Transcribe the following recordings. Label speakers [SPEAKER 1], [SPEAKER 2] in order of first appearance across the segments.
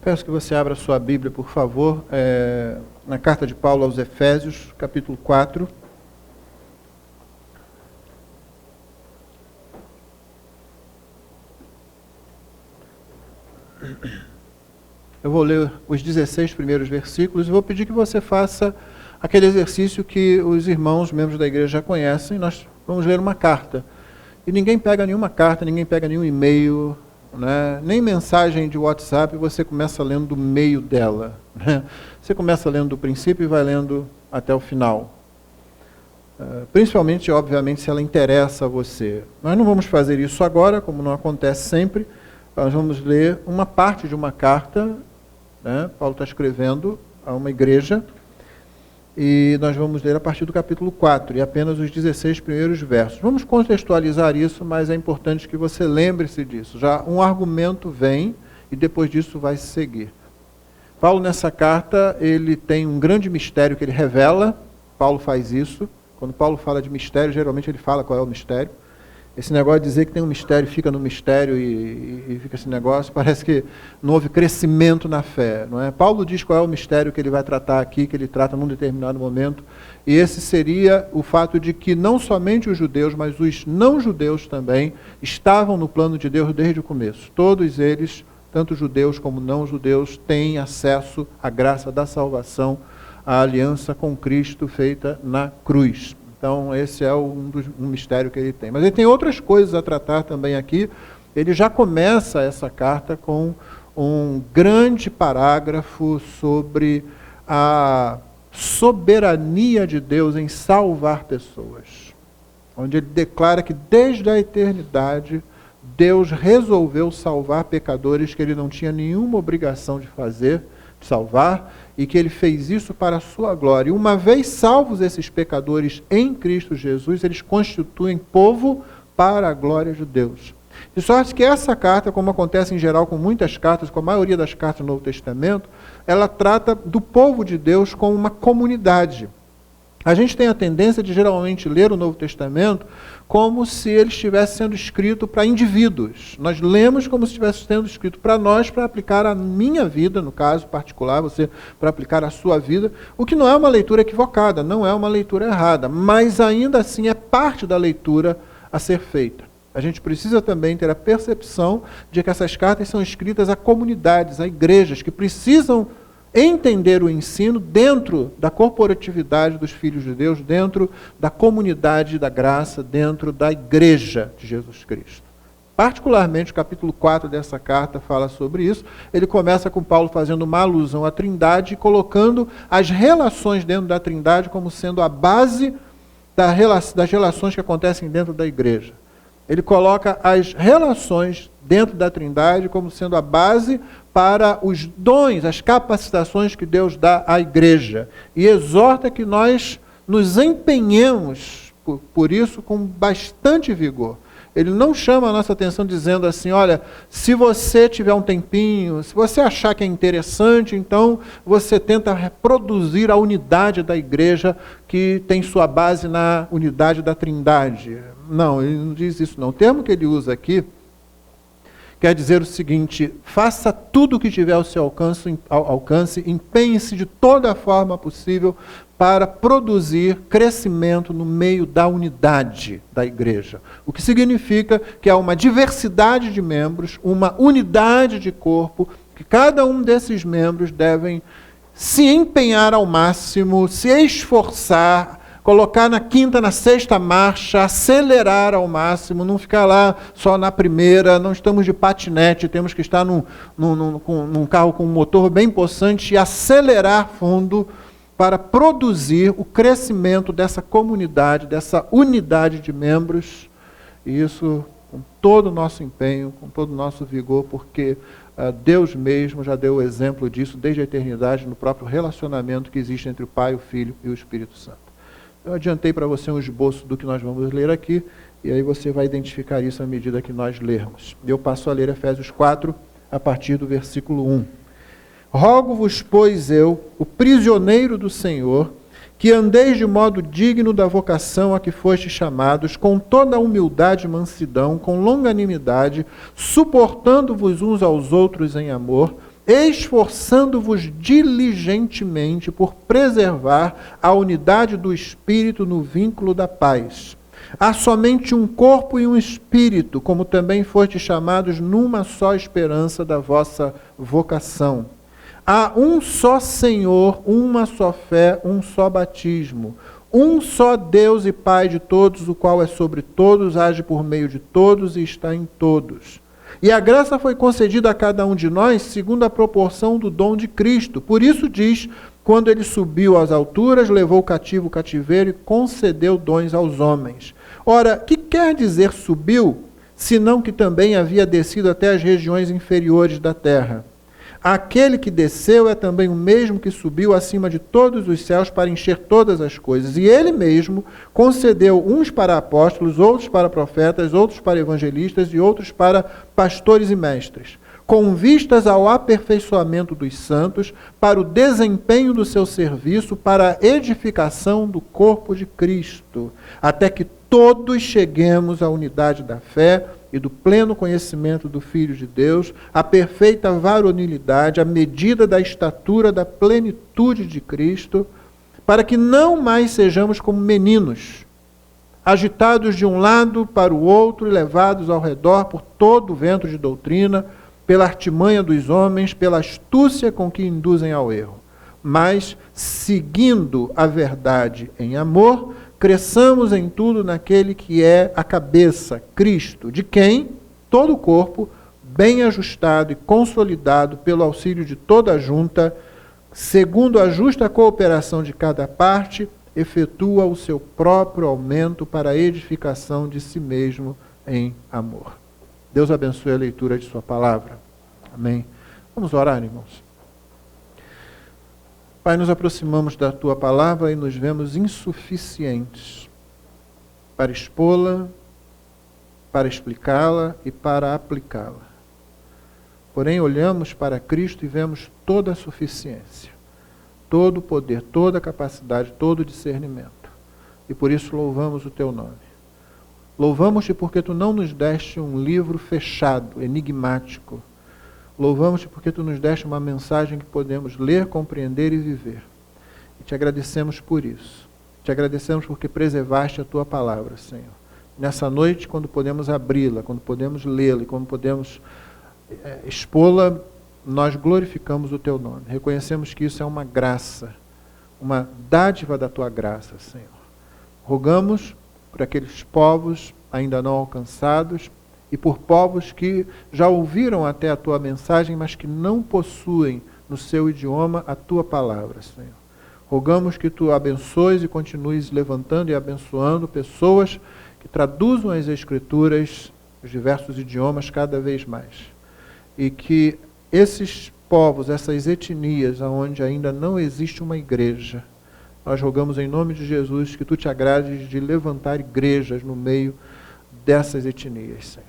[SPEAKER 1] Peço que você abra sua Bíblia, por favor, na carta de Paulo aos Efésios, capítulo 4. Eu vou ler os 16 primeiros versículos e vou pedir que você faça aquele exercício que os irmãos, membros da igreja, já conhecem. Nós vamos ler uma carta. E ninguém pega nenhuma carta, ninguém pega nenhum e-mail, né? Nem mensagem de WhatsApp, você começa lendo do meio dela, né? Você começa lendo do princípio e vai lendo até o final. Principalmente, obviamente, se ela interessa a você. Nós não vamos fazer isso agora, como não acontece sempre. Nós vamos ler uma parte de uma carta, né? Paulo está escrevendo a uma igreja, e nós vamos ler a partir do capítulo 4, e apenas os 16 primeiros versos. Vamos contextualizar isso, mas é importante que você lembre-se disso. Já um argumento vem, e depois disso vai seguir. Paulo, nessa carta, ele tem um grande mistério que ele revela. Paulo faz isso. Quando Paulo fala de mistério, geralmente ele fala qual é o mistério. Esse negócio de dizer que tem um mistério, fica no mistério e fica esse negócio, parece que não houve crescimento na fé, não é? Paulo diz qual é o mistério que ele vai tratar aqui, que ele trata num determinado momento, e esse seria o fato de que não somente os judeus, mas os não-judeus também, estavam no plano de Deus desde o começo. Todos eles, tanto judeus como não-judeus, têm acesso à graça da salvação, à aliança com Cristo feita na cruz. Então, esse é um mistério que ele tem. Mas ele tem outras coisas a tratar também aqui. Ele já começa essa carta com um grande parágrafo sobre a soberania de Deus em salvar pessoas. Onde ele declara que desde a eternidade, Deus resolveu salvar pecadores que ele não tinha nenhuma obrigação de fazer, de salvar, e que ele fez isso para a sua glória. E uma vez salvos esses pecadores em Cristo Jesus, eles constituem povo para a glória de Deus. De sorte que essa carta, como acontece em geral com muitas cartas, com a maioria das cartas do Novo Testamento, ela trata do povo de Deus como uma comunidade. A gente tem a tendência de geralmente ler o Novo Testamento como se ele estivesse sendo escrito para indivíduos. Nós lemos como se estivesse sendo escrito para nós, para aplicar a minha vida, no caso particular, você para aplicar a sua vida, o que não é uma leitura equivocada, não é uma leitura errada, mas ainda assim é parte da leitura a ser feita. A gente precisa também ter a percepção de que essas cartas são escritas a comunidades, a igrejas, que precisam entender o ensino dentro da corporatividade dos filhos de Deus, dentro da comunidade da graça, dentro da igreja de Jesus Cristo. Particularmente, o capítulo 4 dessa carta fala sobre isso. Ele começa com Paulo fazendo uma alusão à Trindade, colocando as relações dentro da Trindade como sendo a base das relações que acontecem dentro da igreja. Ele coloca as relações dentro da Trindade como sendo a base para os dons, as capacitações que Deus dá à igreja. E exorta que nós nos empenhemos por isso com bastante vigor. Ele não chama a nossa atenção dizendo assim, olha, se você tiver um tempinho, se você achar que é interessante, então você tenta reproduzir a unidade da igreja que tem sua base na unidade da Trindade. Não, ele não diz isso não. O termo que ele usa aqui quer dizer o seguinte: faça tudo o que tiver ao seu alcance, empenhe-se de toda a forma possível para produzir crescimento no meio da unidade da igreja. O que significa que há uma diversidade de membros, uma unidade de corpo, que cada um desses membros devem se empenhar ao máximo, se esforçar, colocar na quinta, na sexta marcha, acelerar ao máximo, não ficar lá só na primeira, não estamos de patinete, temos que estar num carro com um motor bem possante e acelerar fundo para produzir o crescimento dessa comunidade, dessa unidade de membros, e isso com todo o nosso empenho, com todo o nosso vigor, porque Deus mesmo já deu o exemplo disso desde a eternidade, no próprio relacionamento que existe entre o Pai, o Filho e o Espírito Santo. Eu adiantei para você um esboço do que nós vamos ler aqui, e aí você vai identificar isso à medida que nós lermos. Eu passo a ler Efésios 4, a partir do versículo 1. Rogo-vos, pois eu, o prisioneiro do Senhor, que andeis de modo digno da vocação a que fostes chamados, com toda a humildade e mansidão, com longanimidade, suportando-vos uns aos outros em amor, esforçando-vos diligentemente por preservar a unidade do Espírito no vínculo da paz. Há somente um corpo e um espírito, como também fostes chamados numa só esperança da vossa vocação. Há um só Senhor, uma só fé, um só batismo. Um só Deus e Pai de todos, o qual é sobre todos, age por meio de todos e está em todos. E a graça foi concedida a cada um de nós segundo a proporção do dom de Cristo. Por isso diz, quando ele subiu às alturas, levou cativo o cativeiro e concedeu dons aos homens. Ora, que quer dizer subiu, senão que também havia descido até as regiões inferiores da terra? Aquele que desceu é também o mesmo que subiu acima de todos os céus para encher todas as coisas. E ele mesmo concedeu uns para apóstolos, outros para profetas, outros para evangelistas e outros para pastores e mestres, com vistas ao aperfeiçoamento dos santos, para o desempenho do seu serviço, para a edificação do corpo de Cristo, até que todos cheguemos à unidade da fé e do pleno conhecimento do Filho de Deus, à perfeita varonilidade, à medida da estatura da plenitude de Cristo, para que não mais sejamos como meninos, agitados de um lado para o outro e levados ao redor por todo o vento de doutrina, pela artimanha dos homens, pela astúcia com que induzem ao erro. Mas, seguindo a verdade em amor, cresçamos em tudo naquele que é a cabeça, Cristo, de quem todo o corpo, bem ajustado e consolidado pelo auxílio de toda a junta, segundo a justa cooperação de cada parte, efetua o seu próprio aumento para a edificação de si mesmo em amor. Deus abençoe a leitura de sua palavra. Amém. Vamos orar, irmãos. Pai, nos aproximamos da Tua palavra e nos vemos insuficientes para expô-la, para explicá-la e para aplicá-la. Porém, olhamos para Cristo e vemos toda a suficiência, todo o poder, toda a capacidade, todo o discernimento. E por isso louvamos o Teu nome. Louvamos-te porque Tu não nos deste um livro fechado, enigmático. Louvamos-te porque Tu nos deste uma mensagem que podemos ler, compreender e viver. E Te agradecemos por isso. Te agradecemos porque preservaste a Tua palavra, Senhor. Nessa noite, quando podemos abri-la, quando podemos lê-la e quando podemos expô-la, nós glorificamos o Teu nome. Reconhecemos que isso é uma graça, uma dádiva da Tua graça, Senhor. Rogamos por aqueles povos ainda não alcançados, e por povos que já ouviram até a Tua mensagem, mas que não possuem no seu idioma a Tua palavra, Senhor. Rogamos que Tu abençoes e continues levantando e abençoando pessoas que traduzam as Escrituras, os diversos idiomas, cada vez mais. E que esses povos, essas etnias, onde ainda não existe uma igreja, nós rogamos em nome de Jesus que Tu te agrades de levantar igrejas no meio dessas etnias, Senhor,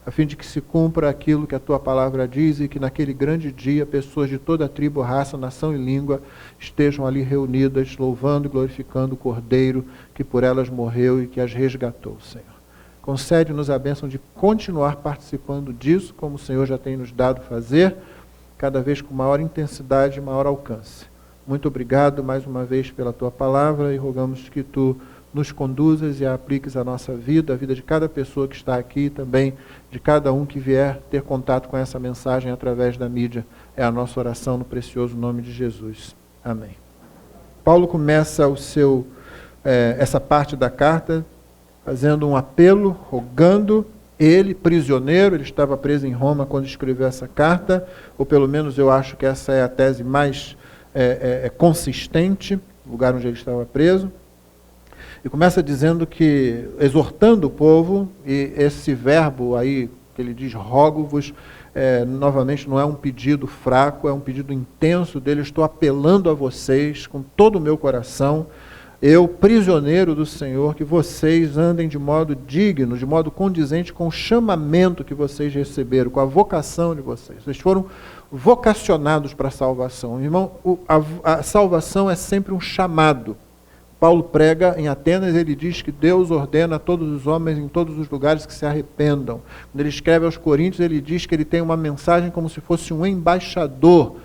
[SPEAKER 1] a fim de que se cumpra aquilo que a Tua palavra diz e que naquele grande dia pessoas de toda a tribo, raça, nação e língua estejam ali reunidas, louvando e glorificando o Cordeiro que por elas morreu e que as resgatou, Senhor. Concede-nos a bênção de continuar participando disso, como o Senhor já tem nos dado fazer, cada vez com maior intensidade e maior alcance. Muito obrigado mais uma vez pela Tua palavra e rogamos que Tu nos conduzas e a apliques à nossa vida, a vida de cada pessoa que está aqui e também de cada um que vier ter contato com essa mensagem através da mídia. É a nossa oração no precioso nome de Jesus. Amém. Paulo começa essa parte da carta fazendo um apelo, rogando. Ele, prisioneiro, ele estava preso em Roma quando escreveu essa carta, ou pelo menos eu acho que essa é a tese mais consistente, o lugar onde ele estava preso. E começa dizendo que, exortando o povo, e esse verbo aí, que ele diz, rogo-vos, novamente não é um pedido fraco, é um pedido intenso dele, estou apelando a vocês com todo o meu coração, eu, prisioneiro do Senhor, que vocês andem de modo digno, de modo condizente com o chamamento que vocês receberam, com a vocação de vocês. Vocês foram vocacionados para a salvação. Irmão, a salvação é sempre um chamado. Paulo prega em Atenas, ele diz que Deus ordena a todos os homens em todos os lugares que se arrependam. Quando ele escreve aos Coríntios, ele diz que ele tem uma mensagem como se fosse um embaixador.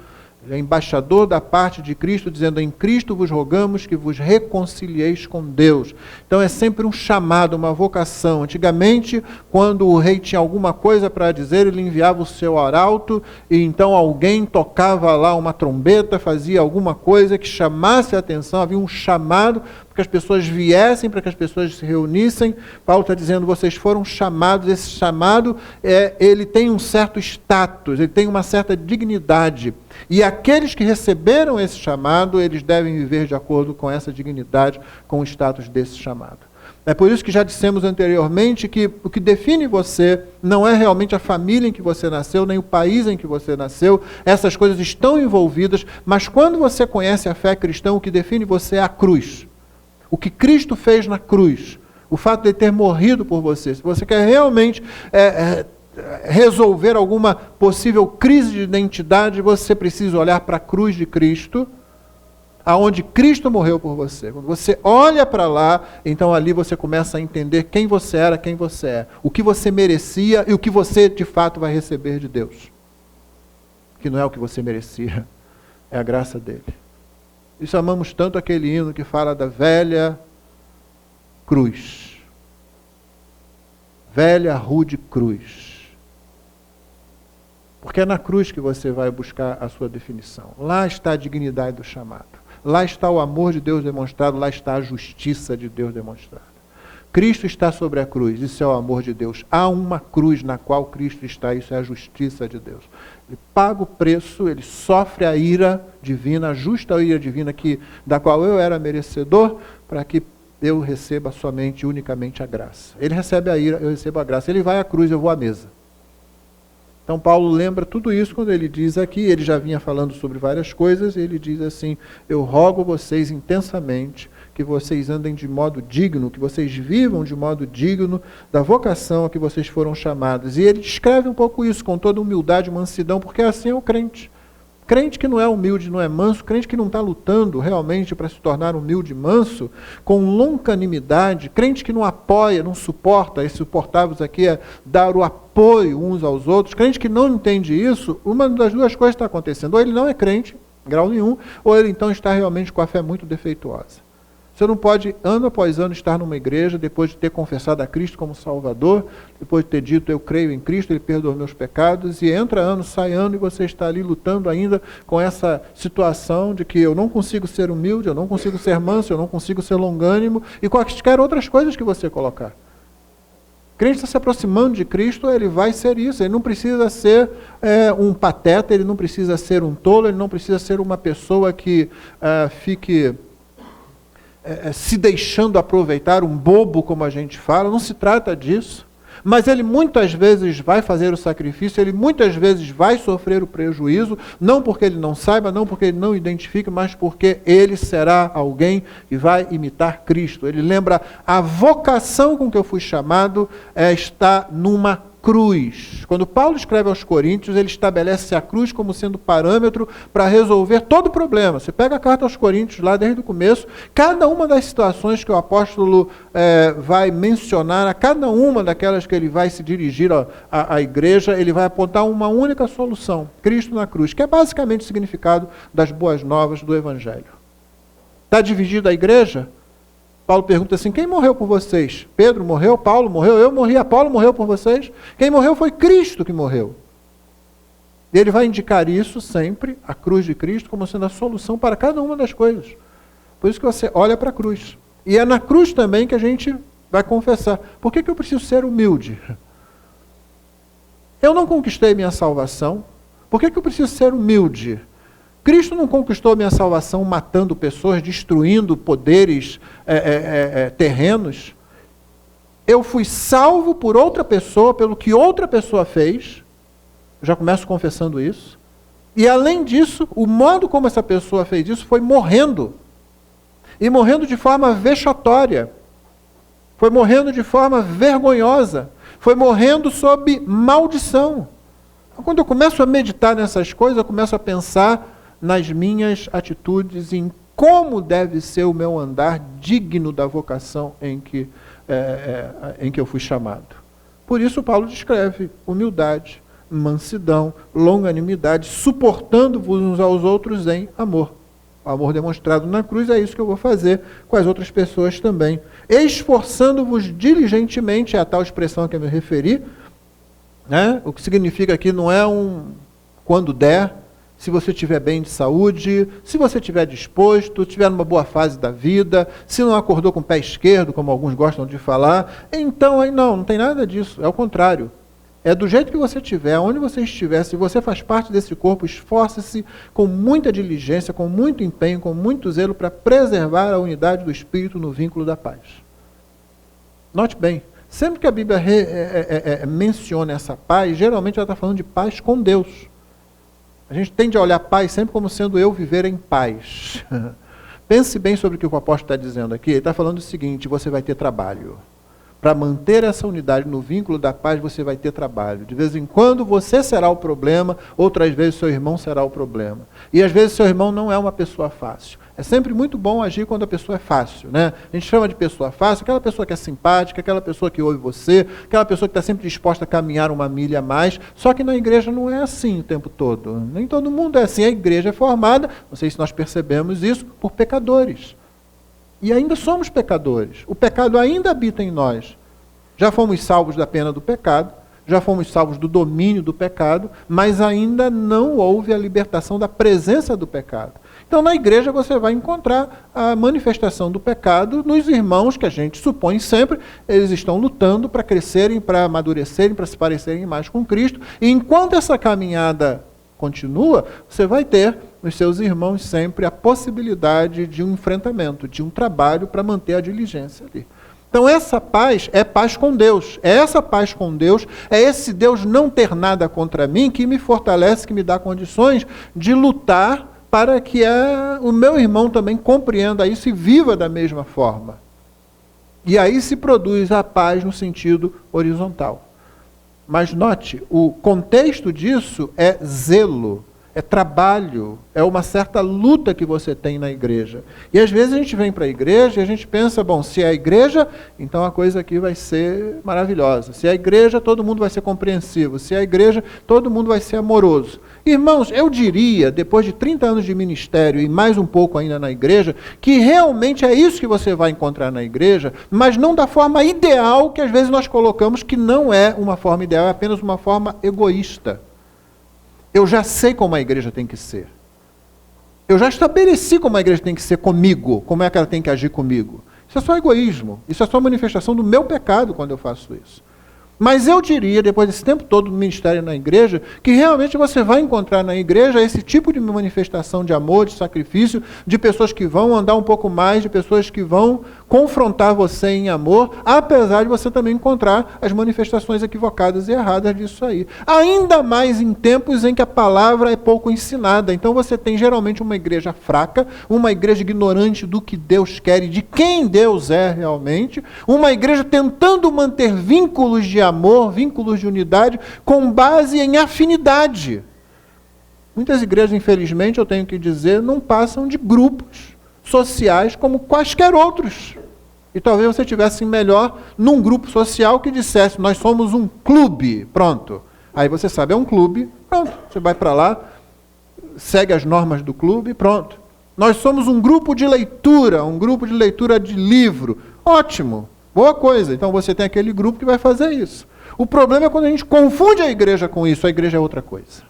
[SPEAKER 1] Ele é embaixador da parte de Cristo, dizendo: em Cristo vos rogamos que vos reconcilieis com Deus. Então é sempre um chamado, uma vocação. Antigamente, quando o rei tinha alguma coisa para dizer, ele enviava o seu arauto, e então alguém tocava lá uma trombeta, fazia alguma coisa que chamasse a atenção, havia um chamado para que as pessoas viessem, para que as pessoas se reunissem. Paulo está dizendo: vocês foram chamados. Esse chamado, ele tem um certo status, ele tem uma certa dignidade. E aqueles que receberam esse chamado, eles devem viver de acordo com essa dignidade, com o status desse chamado. É por isso que já dissemos anteriormente que o que define você não é realmente a família em que você nasceu, nem o país em que você nasceu. Essas coisas estão envolvidas, mas quando você conhece a fé cristã, o que define você é a cruz. O que Cristo fez na cruz. O fato de ele ter morrido por você. Se você quer realmente resolver alguma possível crise de identidade, você precisa olhar para a cruz de Cristo, aonde Cristo morreu por você. Quando você olha para lá, então ali você começa a entender quem você era, quem você é, o que você merecia e o que você de fato vai receber de Deus. Que não é o que você merecia, é a graça dele. Isso amamos tanto aquele hino que fala da velha cruz. Velha rude cruz. Porque é na cruz que você vai buscar a sua definição. Lá está a dignidade do chamado. Lá está o amor de Deus demonstrado, lá está a justiça de Deus demonstrada. Cristo está sobre a cruz, isso é o amor de Deus. Há uma cruz na qual Cristo está, isso é a justiça de Deus. Ele paga o preço, ele sofre a ira divina, a justa ira divina da qual eu era merecedor, para que eu receba somente e unicamente a graça. Ele recebe a ira, eu recebo a graça. Ele vai à cruz, eu vou à mesa. Então Paulo lembra tudo isso quando ele diz aqui, ele já vinha falando sobre várias coisas, ele diz assim: eu rogo vocês intensamente que vocês andem de modo digno, que vocês vivam de modo digno da vocação a que vocês foram chamados. E ele descreve um pouco isso com toda humildade e mansidão, porque assim é o crente. Crente que não é humilde, não é manso, crente que não está lutando realmente para se tornar humilde e manso, com longanimidade, crente que não apoia, não suporta, esse suportáveis aqui é dar o apoio uns aos outros, crente que não entende isso, uma das duas coisas está acontecendo: ou ele não é crente, em grau nenhum, ou ele então está realmente com a fé muito defeituosa. Você não pode, ano após ano, estar numa igreja, depois de ter confessado a Cristo como Salvador, depois de ter dito: eu creio em Cristo, Ele perdoa meus pecados, e entra ano, sai ano, e você está ali lutando ainda com essa situação de que eu não consigo ser humilde, eu não consigo ser manso, eu não consigo ser longânimo, e quaisquer outras coisas que você colocar. O crente está se aproximando de Cristo, ele vai ser isso. Ele não precisa ser um pateta, ele não precisa ser um tolo, ele não precisa ser uma pessoa que fique se deixando aproveitar, um bobo, como a gente fala. Não se trata disso. Mas ele muitas vezes vai fazer o sacrifício, ele muitas vezes vai sofrer o prejuízo, não porque ele não saiba, não porque ele não identifique, mas porque ele será alguém que vai imitar Cristo. Ele lembra: a vocação com que eu fui chamado está numa cruz. Quando Paulo escreve aos Coríntios, ele estabelece a cruz como sendo parâmetro para resolver todo o problema. Você pega a carta aos Coríntios lá desde o começo, cada uma das situações que o apóstolo vai mencionar, a cada uma daquelas que ele vai se dirigir à igreja, ele vai apontar uma única solução: Cristo na cruz, que é basicamente o significado das boas novas do Evangelho. Está dividida a igreja? Paulo pergunta assim: quem morreu por vocês? Pedro morreu, Paulo morreu, eu morri, Apolo morreu por vocês. Quem morreu foi Cristo que morreu. E ele vai indicar isso sempre, a cruz de Cristo, como sendo a solução para cada uma das coisas. Por isso que você olha para a cruz. E é na cruz também que a gente vai confessar: por que eu preciso ser humilde? Eu não conquistei minha salvação, por que eu preciso ser humilde? Cristo não conquistou minha salvação matando pessoas, destruindo poderes terrenos. Eu fui salvo por outra pessoa, pelo que outra pessoa fez. Eu já começo confessando isso. E além disso, o modo como essa pessoa fez isso foi morrendo. E morrendo de forma vexatória. Foi morrendo de forma vergonhosa. Foi morrendo sob maldição. Quando eu começo a meditar nessas coisas, eu começo a pensar nas minhas atitudes em como deve ser o meu andar digno da vocação em que eu fui chamado. Por isso Paulo descreve humildade, mansidão, longanimidade, suportando-vos uns aos outros em amor. O amor demonstrado na cruz é isso que eu vou fazer com as outras pessoas também. Esforçando-vos diligentemente, é a tal expressão a que eu me referi, né? O que significa aqui não é um quando der, se você estiver bem de saúde, se você estiver disposto, estiver numa boa fase da vida, se não acordou com o pé esquerdo, como alguns gostam de falar, então aí não tem nada disso, é o contrário. É do jeito que você estiver, onde você estiver, se você faz parte desse corpo, esforce-se com muita diligência, com muito empenho, com muito zelo para preservar a unidade do Espírito no vínculo da paz. Note bem, sempre que a Bíblia menciona essa paz, geralmente ela está falando de paz com Deus. A gente tende a olhar paz sempre como sendo eu viver em paz. Pense bem sobre o que o apóstolo está dizendo aqui. Ele está falando o seguinte: você vai ter trabalho. Para manter essa unidade no vínculo da paz, você vai ter trabalho. De vez em quando você será o problema, outras vezes seu irmão será o problema. E às vezes seu irmão não é uma pessoa fácil. É sempre muito bom agir quando a pessoa é fácil, né? A gente chama de pessoa fácil aquela pessoa que é simpática, aquela pessoa que ouve você, aquela pessoa que está sempre disposta a caminhar uma milha a mais. Só que na igreja não é assim o tempo todo. Nem todo mundo é assim. A igreja é formada, não sei se nós percebemos isso, por pecadores. E ainda somos pecadores. O pecado ainda habita em nós. Já fomos salvos da pena do pecado, já fomos salvos do domínio do pecado, mas ainda não houve a libertação da presença do pecado. Então, na igreja você vai encontrar a manifestação do pecado nos irmãos que a gente supõe sempre, eles estão lutando para crescerem, para amadurecerem, para se parecerem mais com Cristo. E enquanto essa caminhada continua, você vai ter nos seus irmãos sempre a possibilidade de um enfrentamento, de um trabalho para manter a diligência ali. Então essa paz é paz com Deus. É essa paz com Deus, é esse Deus não ter nada contra mim que me fortalece, que me dá condições de lutar para que o meu irmão também compreenda isso e viva da mesma forma. E aí se produz a paz no sentido horizontal. Mas note, o contexto disso é zelo, é trabalho, é uma certa luta que você tem na igreja. E às vezes a gente vem para a igreja e a gente pensa, bom, se é a igreja, então a coisa aqui vai ser maravilhosa. Se é a igreja, todo mundo vai ser compreensivo. Se é a igreja, todo mundo vai ser amoroso. Irmãos, eu diria, depois de 30 anos de ministério e mais um pouco ainda na igreja, que realmente é isso que você vai encontrar na igreja, mas não da forma ideal que às vezes nós colocamos, que não é uma forma ideal, é apenas uma forma egoísta. Eu já sei como a igreja tem que ser. Eu já estabeleci como a igreja tem que ser comigo, como é que ela tem que agir comigo. Isso é só egoísmo, isso é só manifestação do meu pecado quando eu faço isso. Mas eu diria, depois desse tempo todo do ministério na igreja, que realmente você vai encontrar na igreja esse tipo de manifestação de amor, de sacrifício, de pessoas que vão andar um pouco mais, de pessoas que vão confrontar você em amor, apesar de você também encontrar as manifestações equivocadas e erradas disso aí. Ainda mais em tempos em que a palavra é pouco ensinada. Então você tem geralmente uma igreja fraca, uma igreja ignorante do que Deus quer e de quem Deus é realmente, uma igreja tentando manter vínculos de amor, vínculos de unidade, com base em afinidade. Muitas igrejas, infelizmente, eu tenho que dizer, não passam de grupos sociais como quaisquer outros. E talvez você estivesse melhor num grupo social que dissesse, nós somos um clube, pronto. Aí você sabe, é um clube, pronto. Você vai para lá, segue as normas do clube, pronto. Nós somos um grupo de leitura de livro. Ótimo, boa coisa. Então você tem aquele grupo que vai fazer isso. O problema é quando a gente confunde a igreja com isso, a igreja é outra coisa.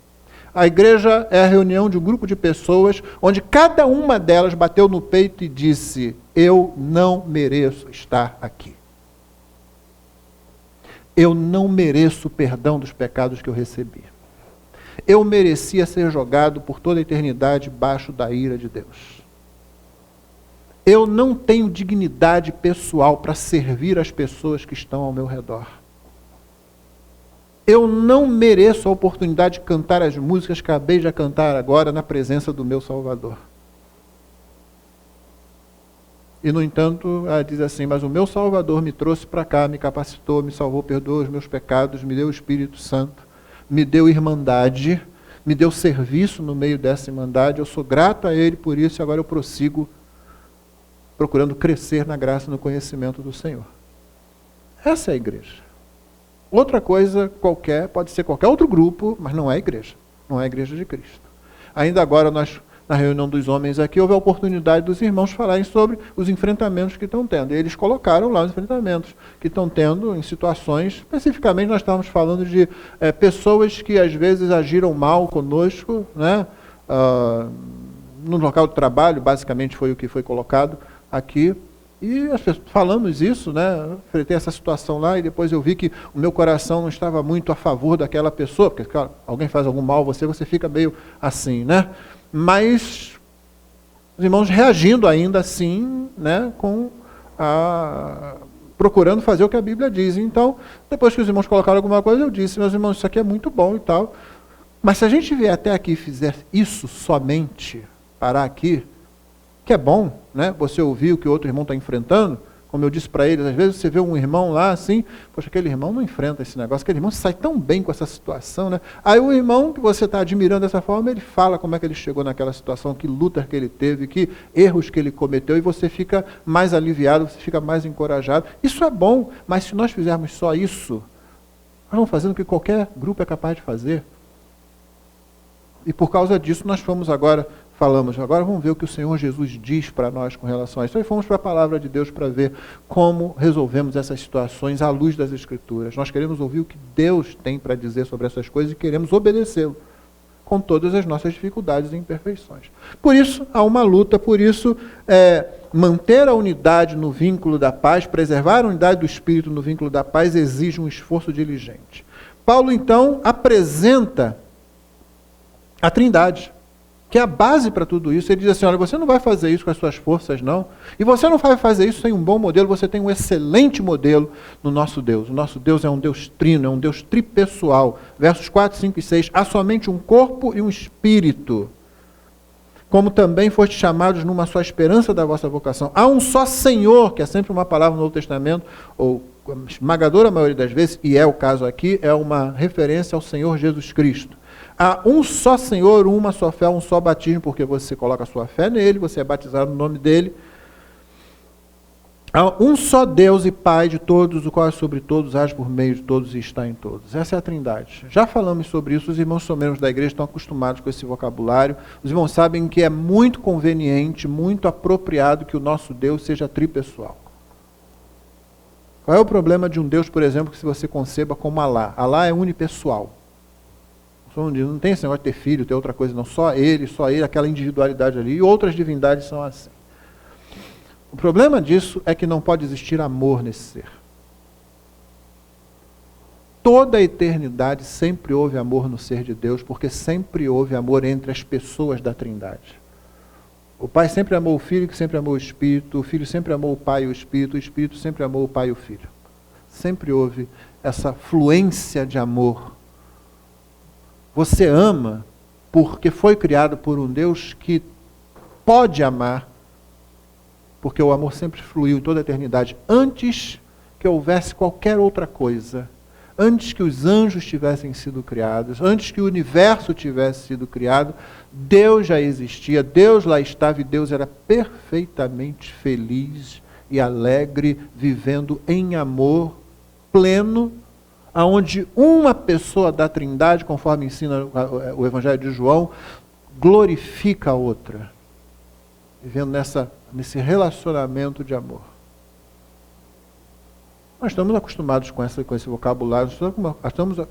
[SPEAKER 1] A igreja é a reunião de um grupo de pessoas onde cada uma delas bateu no peito e disse, eu não mereço estar aqui. Eu não mereço o perdão dos pecados que eu recebi. Eu merecia ser jogado por toda a eternidade debaixo da ira de Deus. Eu não tenho dignidade pessoal para servir as pessoas que estão ao meu redor. Eu não mereço a oportunidade de cantar as músicas que acabei de cantar agora na presença do meu Salvador. E, no entanto, ela diz assim, mas o meu Salvador me trouxe para cá, me capacitou, me salvou, perdoou os meus pecados, me deu o Espírito Santo, me deu irmandade, me deu serviço no meio dessa irmandade, eu sou grato a Ele por isso, e agora eu prossigo procurando crescer na graça e no conhecimento do Senhor. Essa é a igreja. Outra coisa qualquer, pode ser qualquer outro grupo, mas não é a igreja. Não é a igreja de Cristo. Ainda agora, na reunião dos homens aqui, houve a oportunidade dos irmãos falarem sobre os enfrentamentos que estão tendo. E eles colocaram lá os enfrentamentos que estão tendo em situações, especificamente nós estávamos falando de pessoas que às vezes agiram mal conosco, né? No local de trabalho, basicamente foi o que foi colocado aqui. E falamos isso, né? Enfrentei essa situação lá e depois eu vi que o meu coração não estava muito a favor daquela pessoa, porque claro, alguém faz algum mal a você fica meio assim, né? Mas os irmãos reagindo ainda assim, né? Procurando fazer o que a Bíblia diz. Então, depois que os irmãos colocaram alguma coisa, eu disse, meus irmãos, isso aqui é muito bom e tal. Mas se a gente vier até aqui e fizer isso somente, parar aqui, que é bom, né? Você ouvir o que o outro irmão está enfrentando, como eu disse para eles, às vezes você vê um irmão lá assim, poxa, aquele irmão não enfrenta esse negócio, aquele irmão sai tão bem com essa situação, né? Aí o irmão que você está admirando dessa forma, ele fala como é que ele chegou naquela situação, que lutas que ele teve, que erros que ele cometeu, e você fica mais aliviado, você fica mais encorajado. Isso é bom, mas se nós fizermos só isso, nós vamos fazendo o que qualquer grupo é capaz de fazer. E por causa disso nós falamos, agora vamos ver o que o Senhor Jesus diz para nós com relação a isso. Aí fomos para a palavra de Deus para ver como resolvemos essas situações à luz das Escrituras. Nós queremos ouvir o que Deus tem para dizer sobre essas coisas e queremos obedecê-lo, com todas as nossas dificuldades e imperfeições. Por isso, há uma luta, por isso, manter a unidade no vínculo da paz, preservar a unidade do Espírito no vínculo da paz, exige um esforço diligente. Paulo, então, apresenta a Trindade, que é a base para tudo isso. Ele diz assim, olha, você não vai fazer isso com as suas forças, não. E você não vai fazer isso sem um bom modelo, você tem um excelente modelo no nosso Deus. O nosso Deus é um Deus trino, é um Deus tripessoal. Versos 4, 5 e 6, há somente um corpo e um espírito. Como também foste chamados numa só esperança da vossa vocação. Há um só Senhor, que é sempre uma palavra no Novo Testamento, ou esmagadora maioria das vezes, e é o caso aqui, é uma referência ao Senhor Jesus Cristo. Há um só Senhor, uma só fé, um só batismo, porque você coloca a sua fé nele, você é batizado no nome dele. Há um só Deus e Pai de todos, o qual é sobre todos, age por meio de todos e está em todos. Essa é a Trindade. Já falamos sobre isso, os irmãos someros da igreja estão acostumados com esse vocabulário. Os irmãos sabem que é muito conveniente, muito apropriado que o nosso Deus seja tripessoal. Qual é o problema de um Deus, por exemplo, que se você conceba como Alá? Alá é unipessoal. Não tem esse negócio de ter filho, ter outra coisa, não. Só ele, aquela individualidade ali. E outras divindades são assim. O problema disso é que não pode existir amor nesse ser. Toda a eternidade sempre houve amor no ser de Deus, porque sempre houve amor entre as pessoas da Trindade. O Pai sempre amou o Filho, que sempre amou o Espírito. O Filho sempre amou o Pai e o Espírito sempre amou o Pai e o Filho. Sempre houve essa fluência de amor. Você ama porque foi criado por um Deus que pode amar, porque o amor sempre fluiu em toda a eternidade, antes que houvesse qualquer outra coisa, antes que os anjos tivessem sido criados, antes que o universo tivesse sido criado, Deus já existia, Deus lá estava e Deus era perfeitamente feliz e alegre, vivendo em amor pleno, aonde uma pessoa da Trindade, conforme ensina o Evangelho de João, glorifica a outra, vivendo nesse relacionamento de amor. Nós estamos acostumados com esse vocabulário,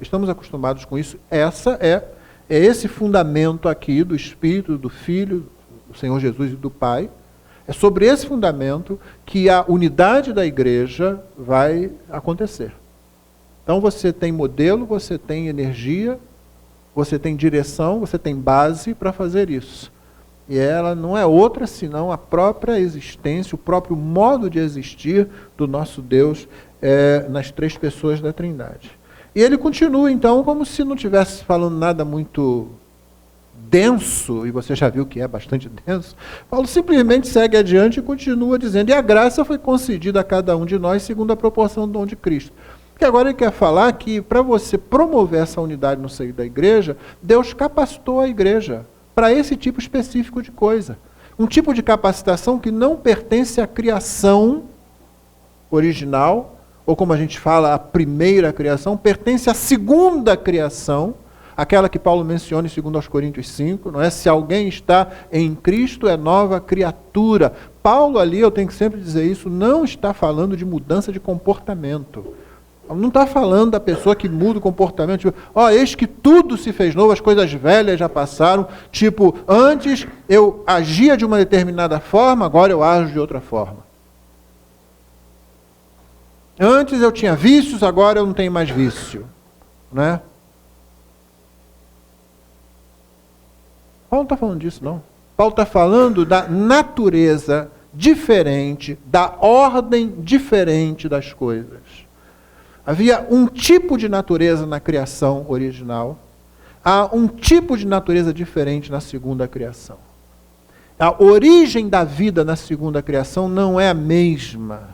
[SPEAKER 1] estamos acostumados com isso. É esse fundamento aqui do Espírito, do Filho, do Senhor Jesus e do Pai. É sobre esse fundamento que a unidade da igreja vai acontecer. Então você tem modelo, você tem energia, você tem direção, você tem base para fazer isso. E ela não é outra senão a própria existência, o próprio modo de existir do nosso Deus nas três pessoas da Trindade. E ele continua então como se não estivesse falando nada muito denso, e você já viu que é bastante denso. Paulo simplesmente segue adiante e continua dizendo, e a graça foi concedida a cada um de nós segundo a proporção do dom de Cristo. Porque agora ele quer falar que para você promover essa unidade no seio da igreja, Deus capacitou a igreja para esse tipo específico de coisa. Um tipo de capacitação que não pertence à criação original, ou como a gente fala, a primeira criação, pertence à segunda criação, aquela que Paulo menciona em 2 Coríntios 5, não é? Se alguém está em Cristo, é nova criatura. Paulo ali, eu tenho que sempre dizer isso, não está falando de mudança de comportamento. Não está falando da pessoa que muda o comportamento, tipo, eis que tudo se fez novo, as coisas velhas já passaram, tipo, antes eu agia de uma determinada forma, agora eu ajo de outra forma. Antes eu tinha vícios, agora eu não tenho mais vício. Né? Paulo não está falando disso, não. Paulo está falando da natureza diferente, da ordem diferente das coisas. Havia um tipo de natureza na criação original, há um tipo de natureza diferente na segunda criação. A origem da vida na segunda criação não é a mesma.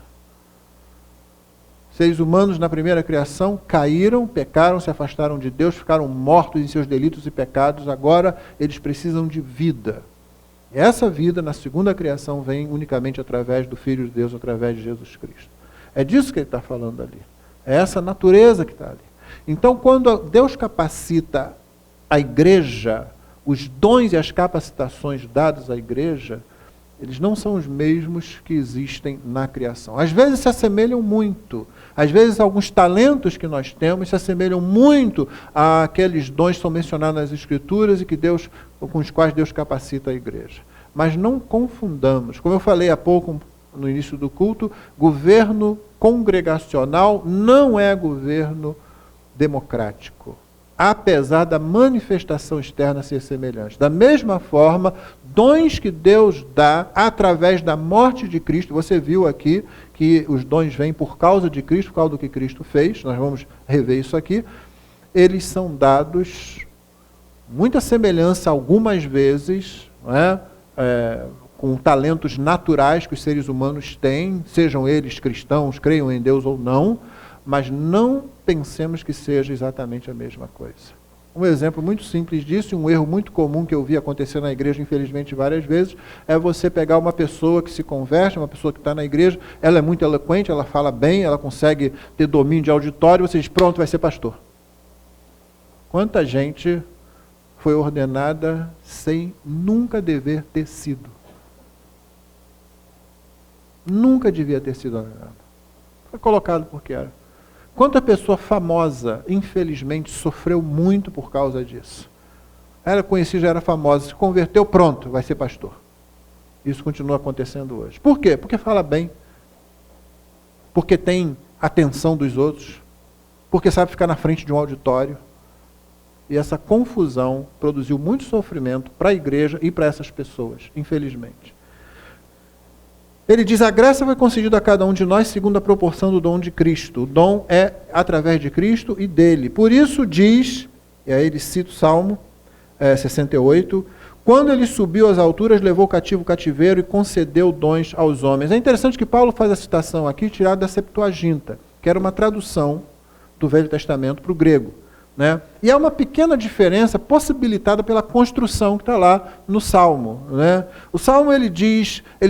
[SPEAKER 1] Seres humanos na primeira criação caíram, pecaram, se afastaram de Deus, ficaram mortos em seus delitos e pecados, agora eles precisam de vida. E essa vida na segunda criação vem unicamente através do Filho de Deus, através de Jesus Cristo. É disso que ele está falando ali. É essa natureza que está ali. Então, quando Deus capacita a igreja, os dons e as capacitações dados à igreja, eles não são os mesmos que existem na criação. Às vezes se assemelham muito. Às vezes alguns talentos que nós temos se assemelham muito àqueles dons que são mencionados nas Escrituras e com os quais Deus capacita a igreja. Mas não confundamos. Como eu falei há pouco no início do culto, governo congregacional não é governo democrático, apesar da manifestação externa ser semelhante. Da mesma forma, dons que Deus dá através da morte de Cristo, você viu aqui que os dons vêm por causa de Cristo, por causa do que Cristo fez, nós vamos rever isso aqui, eles são dados, muita semelhança algumas vezes, não é? Com talentos naturais que os seres humanos têm, sejam eles cristãos, creiam em Deus ou não, mas não pensemos que seja exatamente a mesma coisa. Um exemplo muito simples disso, e um erro muito comum que eu vi acontecer na igreja, infelizmente, várias vezes, é você pegar uma pessoa que se converte, uma pessoa que está na igreja, ela é muito eloquente, ela fala bem, ela consegue ter domínio de auditório, você diz, pronto, vai ser pastor. Quanta gente foi ordenada sem nunca dever ter sido? Nunca devia ter sido ordenada. Foi colocado porque era. Quanta pessoa famosa, infelizmente, sofreu muito por causa disso. Era conhecida, já era famosa, se converteu, pronto, vai ser pastor. Isso continua acontecendo hoje. Por quê? Porque fala bem. Porque tem atenção dos outros. Porque sabe ficar na frente de um auditório. E essa confusão produziu muito sofrimento para a igreja e para essas pessoas, infelizmente. Ele diz, a graça foi concedida a cada um de nós segundo a proporção do dom de Cristo. O dom é através de Cristo e dele. Por isso diz, e aí ele cita o Salmo 68, quando ele subiu às alturas, levou cativo o cativeiro e concedeu dons aos homens. É interessante que Paulo faz a citação aqui tirada da Septuaginta, que era uma tradução do Velho Testamento para o grego. Né? E há uma pequena diferença possibilitada pela construção que está lá no Salmo. Né? O Salmo ele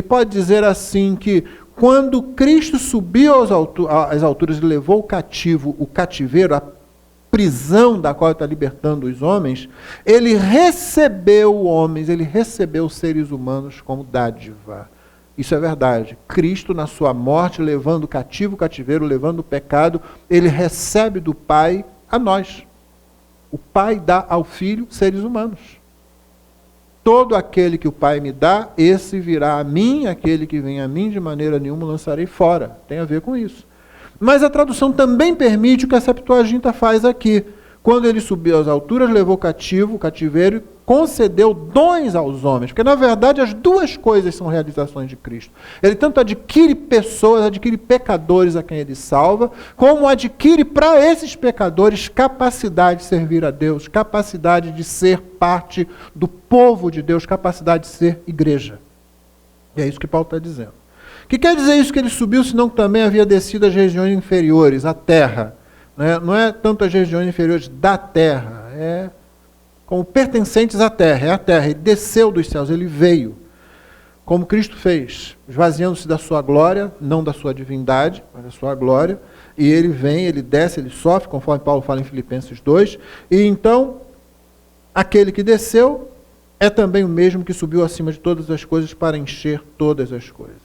[SPEAKER 1] pode dizer assim que quando Cristo subiu às alturas e levou o cativeiro, a prisão da qual está libertando os homens, ele recebeu homens, ele recebeu seres humanos como dádiva. Isso é verdade. Cristo, na sua morte, levando cativo o cativeiro, levando o pecado, ele recebe do Pai a nós. O Pai dá ao Filho seres humanos. Todo aquele que o Pai me dá, esse virá a mim, aquele que vem a mim, de maneira nenhuma lançarei fora. Tem a ver com isso. Mas a tradução também permite o que a Septuaginta faz aqui. Quando ele subiu às alturas, levou cativo, o cativeiro, e concedeu dons aos homens. Porque, na verdade, as duas coisas são realizações de Cristo. Ele tanto adquire pessoas, adquire pecadores a quem ele salva, como adquire para esses pecadores capacidade de servir a Deus, capacidade de ser parte do povo de Deus, capacidade de ser igreja. E é isso que Paulo está dizendo. O que quer dizer isso que ele subiu, senão que também havia descido às regiões inferiores, a terra? né? Não é tanto as regiões inferiores da terra, é como pertencentes à terra, é a terra. Ele desceu dos céus, ele veio, como Cristo fez, esvaziando-se da sua glória, não da sua divindade, mas da sua glória, e ele vem, ele desce, ele sofre, conforme Paulo fala em Filipenses 2, e então, aquele que desceu é também o mesmo que subiu acima de todas as coisas para encher todas as coisas.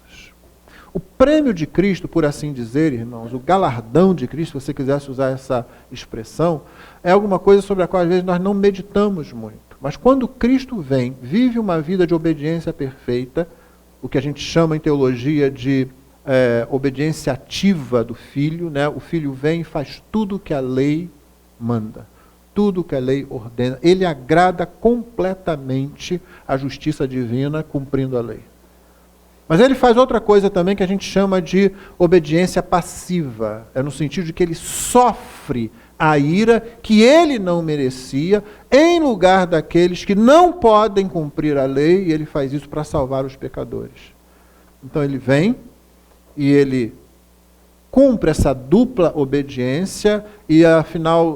[SPEAKER 1] O prêmio de Cristo, por assim dizer, irmãos, o galardão de Cristo, se você quisesse usar essa expressão, é alguma coisa sobre a qual às vezes nós não meditamos muito. Mas quando Cristo vem, vive uma vida de obediência perfeita, o que a gente chama em teologia de obediência ativa do Filho, né? O Filho vem e faz tudo o que a lei manda, tudo o que a lei ordena. Ele agrada completamente a justiça divina cumprindo a lei. Mas ele faz outra coisa também que a gente chama de obediência passiva. É no sentido de que ele sofre a ira que ele não merecia, em lugar daqueles que não podem cumprir a lei, e ele faz isso para salvar os pecadores. Então ele vem e ele cumpre essa dupla obediência e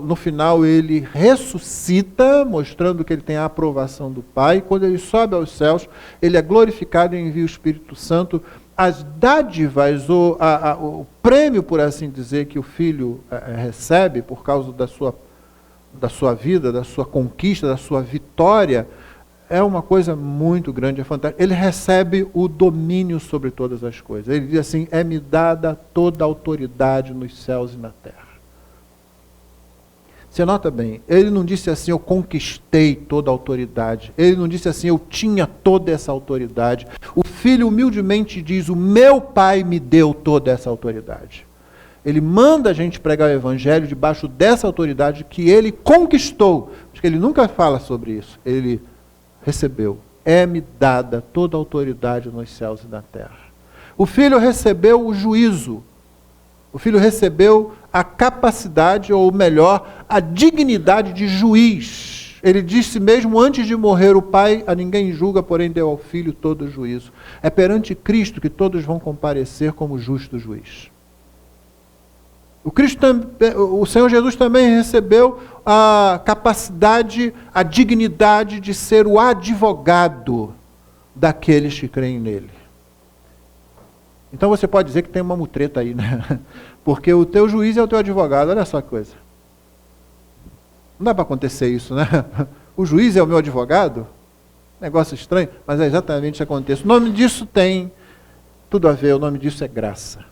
[SPEAKER 1] no final ele ressuscita, mostrando que ele tem a aprovação do Pai. Quando ele sobe aos céus, ele é glorificado e envia o Espírito Santo. As dádivas, o prêmio, por assim dizer, que o Filho recebe por causa da sua vida, da sua conquista, da sua vitória, é uma coisa muito grande, é fantástica. Ele recebe o domínio sobre todas as coisas. Ele diz assim, é-me dada toda a autoridade nos céus e na terra. Você nota bem, ele não disse assim, eu conquistei toda a autoridade. Ele não disse assim, eu tinha toda essa autoridade. O Filho humildemente diz, o meu Pai me deu toda essa autoridade. Ele manda a gente pregar o Evangelho debaixo dessa autoridade que ele conquistou. Porque ele nunca fala sobre isso. Ele recebeu. É-me dada toda a autoridade nos céus e na terra. O Filho recebeu o juízo. O Filho recebeu a capacidade, ou melhor, a dignidade de juiz. Ele disse mesmo antes de morrer, o Pai a ninguém julga, porém deu ao Filho todo o juízo. É perante Cristo que todos vão comparecer como justo juiz. O Senhor Jesus também recebeu a capacidade, a dignidade de ser o advogado daqueles que creem nele. Então você pode dizer que tem uma mutreta aí, né? Porque o teu juiz é o teu advogado, olha só que coisa. Não dá para acontecer isso, né? O juiz é o meu advogado? Negócio estranho, mas é exatamente isso que acontece. O nome disso tem tudo a ver, o nome disso é graça.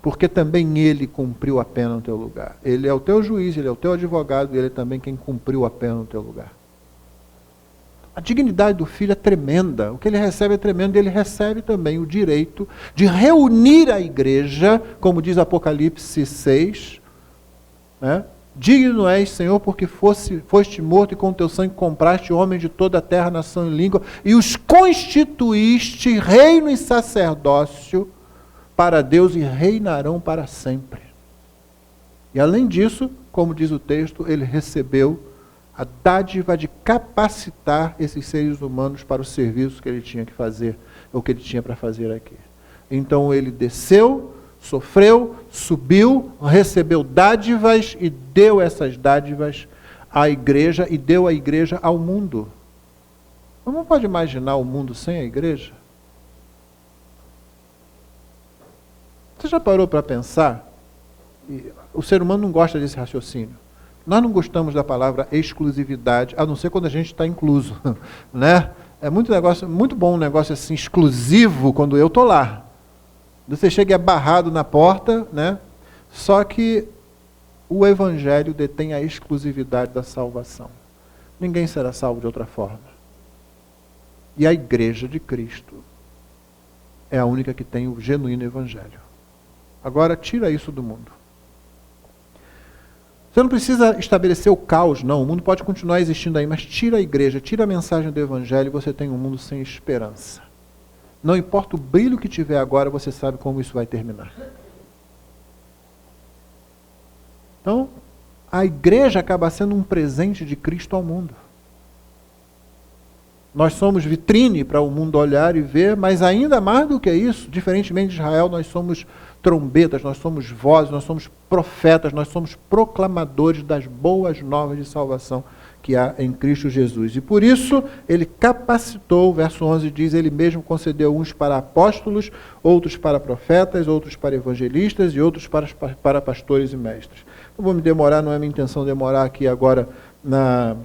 [SPEAKER 1] Porque também ele cumpriu a pena no teu lugar. Ele é o teu juiz, ele é o teu advogado, e ele é também quem cumpriu a pena no teu lugar. A dignidade do Filho é tremenda. O que ele recebe é tremendo. Ele recebe também o direito de reunir a igreja, como diz Apocalipse 6. Né? Digno és, Senhor, porque foste morto e com teu sangue compraste homens de toda a terra, nação e língua, e os constituíste reino e sacerdócio para Deus e reinarão para sempre. E além disso, como diz o texto, ele recebeu a dádiva de capacitar esses seres humanos para o serviço que ele tinha que fazer, ou que ele tinha para fazer aqui. Então ele desceu, sofreu, subiu, recebeu dádivas e deu essas dádivas à igreja e deu a igreja ao mundo. Você não pode imaginar o mundo sem a igreja? Você já parou para pensar? O ser humano não gosta desse raciocínio. Nós não gostamos da palavra exclusividade, a não ser quando a gente está incluso, né? É muito bom um negócio assim exclusivo quando eu estou lá. Você chega barrado na porta, né? Só que o Evangelho detém a exclusividade da salvação. Ninguém será salvo de outra forma. E a igreja de Cristo é a única que tem o genuíno Evangelho. Agora, tira isso do mundo. Você não precisa estabelecer o caos, não. O mundo pode continuar existindo aí, mas tira a igreja, tira a mensagem do Evangelho e você tem um mundo sem esperança. Não importa o brilho que tiver agora, você sabe como isso vai terminar. Então, a igreja acaba sendo um presente de Cristo ao mundo. Nós somos vitrine para o mundo olhar e ver, mas ainda mais do que isso, diferentemente de Israel, nós somos trombetas, nós somos vozes, nós somos profetas, nós somos proclamadores das boas novas de salvação que há em Cristo Jesus. E por isso, ele capacitou, o verso 11 diz, ele mesmo concedeu uns para apóstolos, outros para profetas, outros para evangelistas e outros para pastores e mestres. Não vou me demorar, não é minha intenção demorar aqui agora na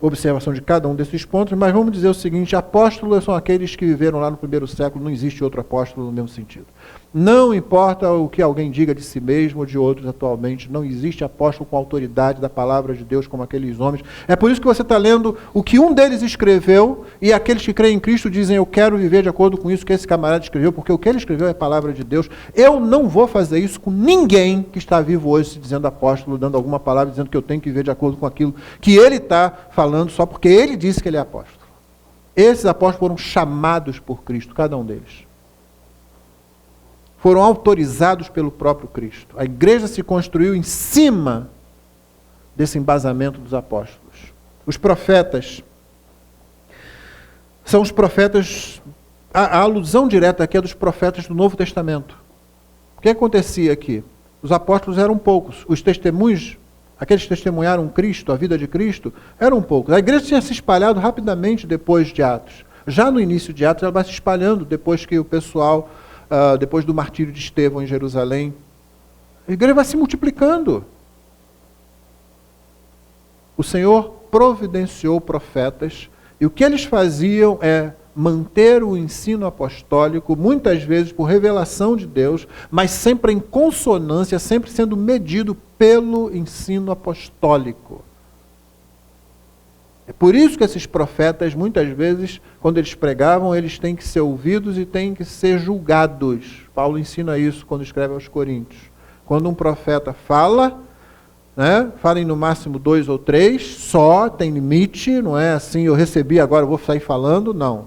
[SPEAKER 1] observação de cada um desses pontos, mas vamos dizer o seguinte: apóstolos são aqueles que viveram lá no primeiro século, não existe outro apóstolo no mesmo sentido. Não importa o que alguém diga de si mesmo ou de outros atualmente, não existe apóstolo com autoridade da palavra de Deus como aqueles homens. É por isso que você está lendo o que um deles escreveu, e aqueles que creem em Cristo dizem: eu quero viver de acordo com isso que esse camarada escreveu, porque o que ele escreveu é a palavra de Deus. Eu não vou fazer isso com ninguém que está vivo hoje se dizendo apóstolo, dando alguma palavra, dizendo que eu tenho que viver de acordo com aquilo que ele está falando, só porque ele disse que ele é apóstolo. Esses apóstolos foram chamados por Cristo, cada um deles. Foram autorizados pelo próprio Cristo. A igreja se construiu em cima desse embasamento dos apóstolos. Os profetas são os profetas, a alusão direta aqui é dos profetas do Novo Testamento. O que acontecia aqui? Os apóstolos eram poucos, os testemunhos, aqueles que testemunharam Cristo, a vida de Cristo, eram poucos. A igreja tinha se espalhado rapidamente depois de Atos. Já no início de Atos, ela vai se espalhando depois que o pessoal... depois do martírio de Estevão em Jerusalém, a igreja vai se multiplicando. O Senhor providenciou profetas, e o que eles faziam é manter o ensino apostólico, muitas vezes por revelação de Deus, mas sempre em consonância, sempre sendo medido pelo ensino apostólico. É por isso que esses profetas, muitas vezes, quando eles pregavam, eles têm que ser ouvidos e têm que ser julgados. Paulo ensina isso quando escreve aos Coríntios. Quando um profeta fala, né, falem no máximo 2 ou 3, só, tem limite, não é assim, eu recebi, agora eu vou sair falando, não.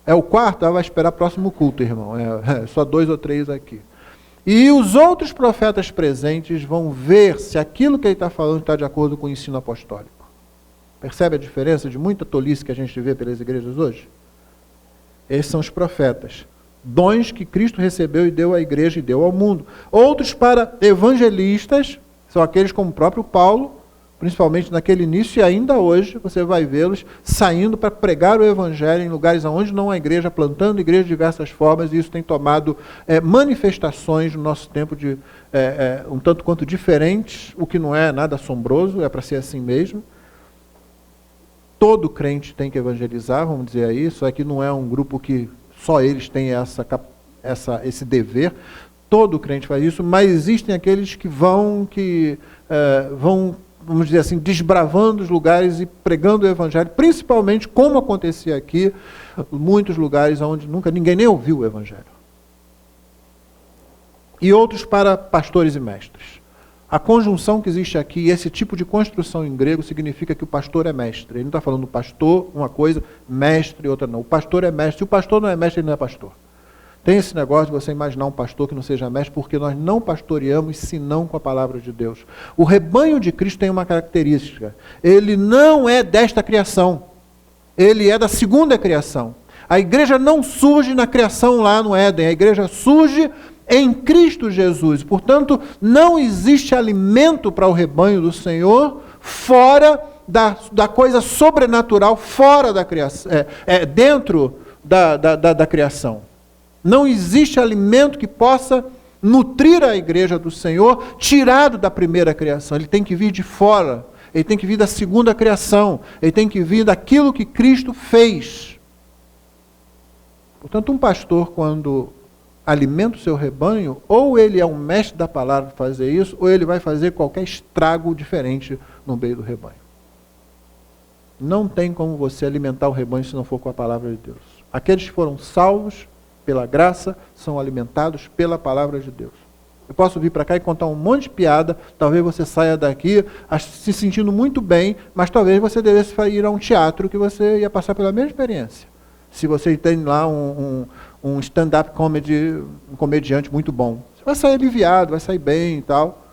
[SPEAKER 1] É o quarto, vai esperar o próximo culto, irmão. É só 2 ou 3 aqui. E os outros profetas presentes vão ver se aquilo que ele está falando está de acordo com o ensino apostólico. Percebe a diferença de muita tolice que a gente vê pelas igrejas hoje? Esses são os profetas. Dons que Cristo recebeu e deu à igreja e deu ao mundo. Outros para evangelistas, são aqueles como o próprio Paulo, principalmente naquele início e ainda hoje, você vai vê-los saindo para pregar o evangelho em lugares onde não há igreja, plantando igreja de diversas formas, e isso tem tomado manifestações no nosso tempo de um tanto quanto diferentes, o que não é nada assombroso, é para ser assim mesmo. Todo crente tem que evangelizar, vamos dizer aí, só que não é um grupo que só eles têm esse dever. Todo crente faz isso, mas existem aqueles que vão, vamos dizer assim, desbravando os lugares e pregando o evangelho, principalmente, como acontecia aqui, muitos lugares onde nunca ninguém nem ouviu o evangelho. E outros para pastores e mestres. A conjunção que existe aqui, esse tipo de construção em grego, significa que o pastor é mestre. Ele não está falando pastor, uma coisa, mestre, outra não. O pastor é mestre. Se o pastor não é mestre, ele não é pastor. Tem esse negócio de você imaginar um pastor que não seja mestre, porque nós não pastoreamos senão com a palavra de Deus. O rebanho de Cristo tem uma característica. Ele não é desta criação. Ele é da segunda criação. A igreja não surge na criação lá no Éden. A igreja surge em Cristo Jesus. Portanto, não existe alimento para o rebanho do Senhor fora da coisa sobrenatural, fora da criação, dentro da criação. Não existe alimento que possa nutrir a igreja do Senhor tirado da primeira criação. Ele tem que vir de fora. Ele tem que vir da segunda criação. Ele tem que vir daquilo que Cristo fez. Portanto, um pastor, quando alimenta o seu rebanho, ou ele é um mestre da palavra para fazer isso, ou ele vai fazer qualquer estrago diferente no meio do rebanho. Não tem como você alimentar o rebanho se não for com a palavra de Deus. Aqueles que foram salvos pela graça são alimentados pela palavra de Deus. Eu posso vir para cá e contar um monte de piada, talvez você saia daqui se sentindo muito bem, mas talvez você devesse ir a um teatro que você ia passar pela mesma experiência. Se você tem lá um stand-up comedy, um comediante muito bom. Você vai sair aliviado, vai sair bem e tal.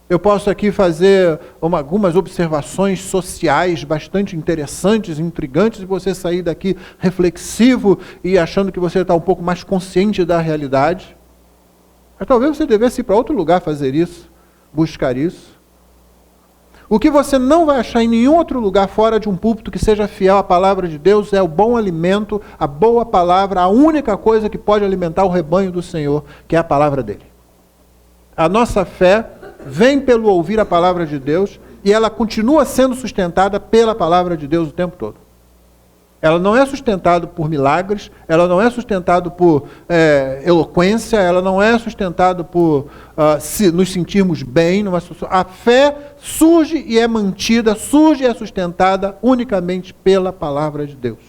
[SPEAKER 1] Eu posso aqui fazer algumas observações sociais bastante interessantes, intrigantes, e você sair daqui reflexivo e achando que você está um pouco mais consciente da realidade. Mas talvez você devesse ir para outro lugar fazer isso, buscar isso. O que você não vai achar em nenhum outro lugar fora de um púlpito que seja fiel à palavra de Deus é o bom alimento, a boa palavra, a única coisa que pode alimentar o rebanho do Senhor, que é a palavra dele. A nossa fé vem pelo ouvir a palavra de Deus e ela continua sendo sustentada pela palavra de Deus o tempo todo. Ela não é sustentada por milagres, ela não é sustentada por eloquência, ela não é sustentada por nos sentirmos bem. A fé surge e é mantida, surge e é sustentada unicamente pela palavra de Deus.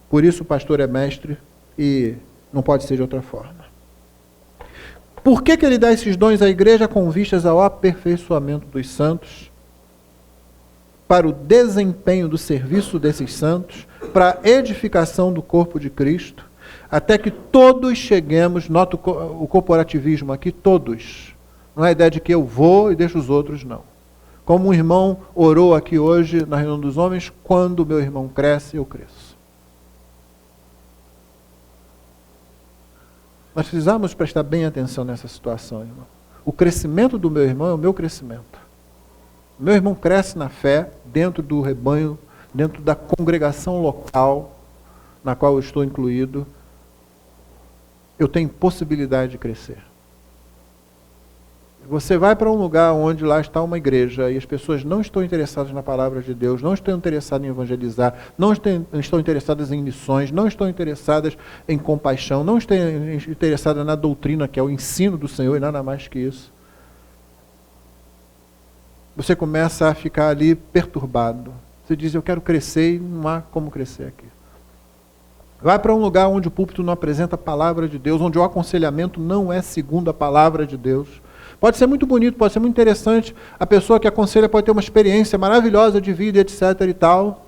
[SPEAKER 1] Por isso o pastor é mestre e não pode ser de outra forma. Por que ele dá esses dons à igreja? Com vistas ao aperfeiçoamento dos santos, para o desempenho do serviço desses santos, para a edificação do corpo de Cristo, até que todos cheguemos, nota o corporativismo aqui, todos. Não é a ideia de que eu vou e deixo os outros, não. Como um irmão orou aqui hoje na reunião dos homens, quando o meu irmão cresce, eu cresço. Nós precisamos prestar bem atenção nessa situação, irmão. O crescimento do meu irmão é o meu crescimento. O meu irmão cresce na fé, dentro do rebanho, dentro da congregação local, na qual eu estou incluído. Eu tenho possibilidade de crescer. Você vai para um lugar onde lá está uma igreja e as pessoas não estão interessadas na palavra de Deus, não estão interessadas em evangelizar, não estão interessadas em missões, não estão interessadas em compaixão, não estão interessadas na doutrina, que é o ensino do Senhor e nada mais que isso. Você começa a ficar ali perturbado. Você diz, eu quero crescer e não há como crescer aqui. Vai para um lugar onde o púlpito não apresenta a palavra de Deus, onde o aconselhamento não é segundo a palavra de Deus. Pode ser muito bonito, pode ser muito interessante. A pessoa que aconselha pode ter uma experiência maravilhosa de vida, etc. e tal.